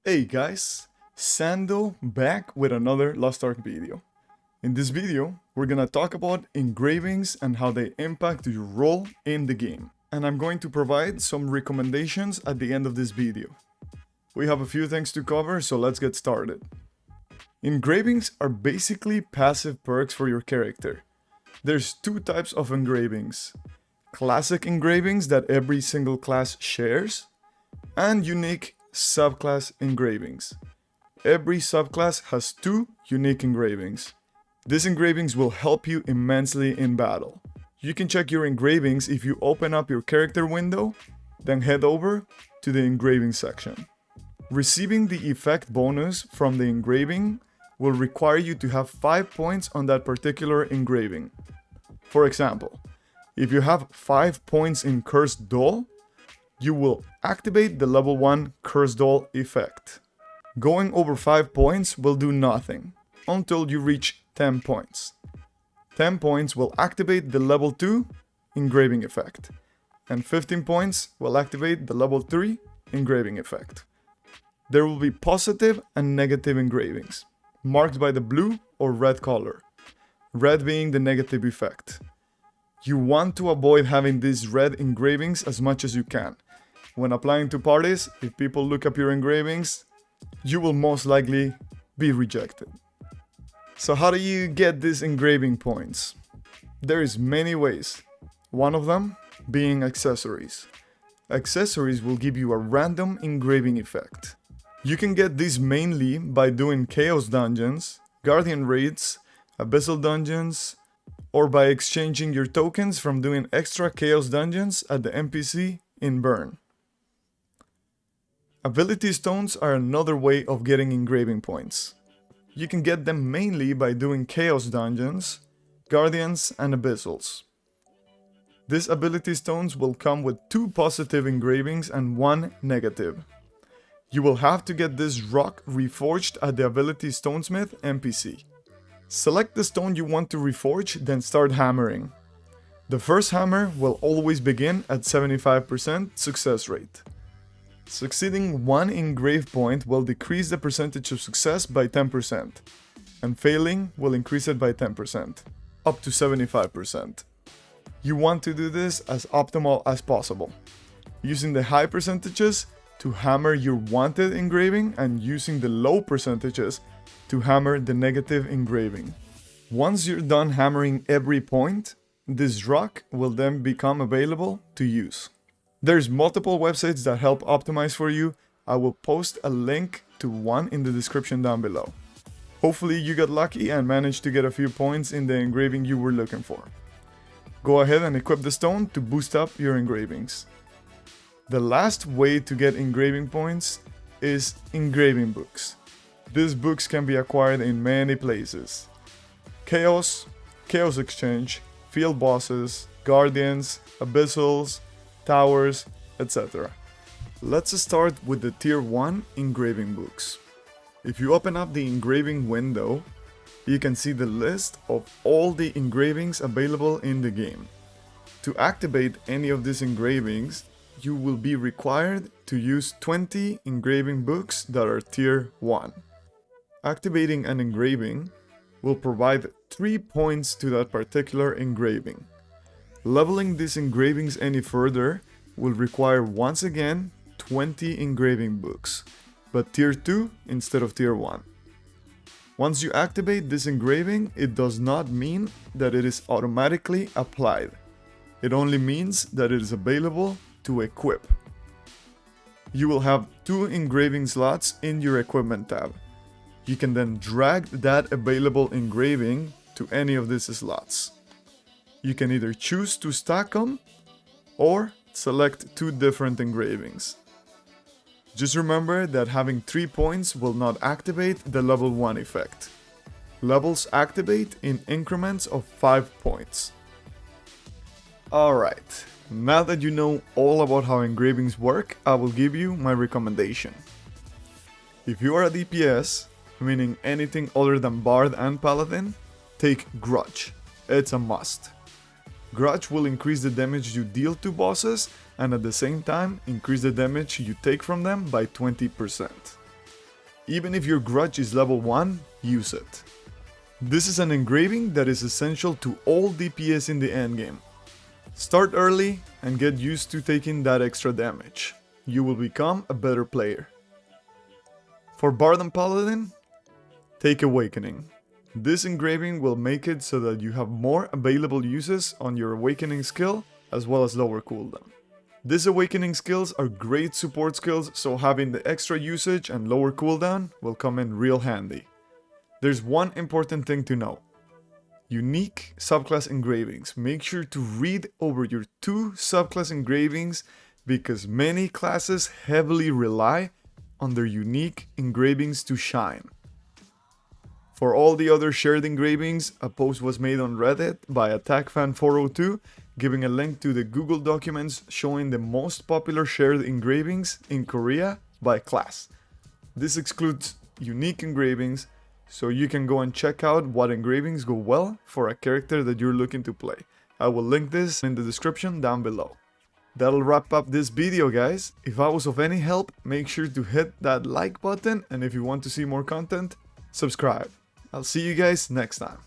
Hey guys, Sando back with another Lost Ark video. In this video, we're gonna talk about engravings and how they impact your role in the game. And I'm going to provide some recommendations at the end of this video. We have a few things to cover, so let's get started. Engravings are basically passive perks for your character. There's two types of engravings. Classic engravings that every single class shares, and unique subclass engravings. Every subclass has two unique engravings. These engravings will help you immensely in battle. You can check your engravings if you open up your character window, then head over to the engraving section. Receiving the effect bonus from the engraving will require you to have 5 points on that particular engraving. For example, if you have 5 points in Cursed Doll, you will activate the level 1 Cursed Doll effect. Going over 5 points will do nothing until you reach 10 points. 10 points will activate the level 2 engraving effect, and 15 points will activate the level 3 engraving effect. There will be positive and negative engravings, marked by the blue or red color, red being the negative effect. You want to avoid having these red engravings as much as you can. When applying to parties, if people look up your engravings, you will most likely be rejected. So how do you get these engraving points? There is many ways. One of them being accessories. Accessories will give you a random engraving effect. You can get these mainly by doing Chaos Dungeons, Guardian Raids, Abyssal Dungeons, or by exchanging your tokens from doing extra Chaos Dungeons at the NPC in Burn. Ability Stones are another way of getting engraving points. You can get them mainly by doing Chaos Dungeons, Guardians, and Abyssals. These Ability Stones will come with 2 positive engravings and 1 negative. You will have to get this rock reforged at the Ability Stonesmith NPC. Select the stone you want to reforge, then start hammering. The first hammer will always begin at 75% success rate. Succeeding 1 engrave point will decrease the percentage of success by 10%, and failing will increase it by 10%, up to 75%. You want to do this as optimal as possible, using the high percentages to hammer your wanted engraving and using the low percentages to hammer the negative engraving. Once you're done hammering every point, this rock will then become available to use. There's multiple websites that help optimize for you. I will post a link to one in the description down below. Hopefully you got lucky and managed to get a few points in the engraving you were looking for. Go ahead and equip the stone to boost up your engravings. The last way to get engraving points is engraving books. These books can be acquired in many places. Chaos, Chaos Exchange, Field Bosses, Guardians, Abyssals, Towers, etc. Let's start with the Tier 1 engraving books. If you open up the engraving window, you can see the list of all the engravings available in the game. To activate any of these engravings, you will be required to use 20 engraving books that are Tier 1. Activating an engraving will provide 3 points to that particular engraving. Leveling these engravings any further will require once again 20 engraving books, but Tier 2 instead of Tier 1. Once you activate this engraving, it does not mean that it is automatically applied. It only means that it is available to equip. You will have 2 engraving slots in your equipment tab. You can then drag that available engraving to any of these slots. You can either choose to stack them or select 2 different engravings. Just remember that having 3 points will not activate the level 1 effect. Levels activate in increments of 5 points. Alright, now that you know all about how engravings work, I will give you my recommendation. If you are a DPS, meaning anything other than Bard and Paladin, take Grudge. It's a must. Grudge will increase the damage you deal to bosses and at the same time increase the damage you take from them by 20%. Even if your grudge is level 1, use it. This is an engraving that is essential to all DPS in the endgame. Start early and get used to taking that extra damage. You will become a better player. For Bard and Paladin, take Awakening. This engraving will make it so that you have more available uses on your Awakening skill as well as lower cooldown. These Awakening skills are great support skills, so having the extra usage and lower cooldown will come in real handy. There's one important thing to know. Unique subclass engravings. Make sure to read over your 2 subclass engravings because many classes heavily rely on their unique engravings to shine. For all the other shared engravings, a post was made on Reddit by AttackFan402 giving a link to the Google documents showing the most popular shared engravings in Korea by class. This excludes unique engravings, so you can go and check out what engravings go well for a character that you're looking to play. I will link this in the description down below. That'll wrap up this video, guys. If I was of any help, make sure to hit that like button, and if you want to see more content, subscribe. I'll see you guys next time.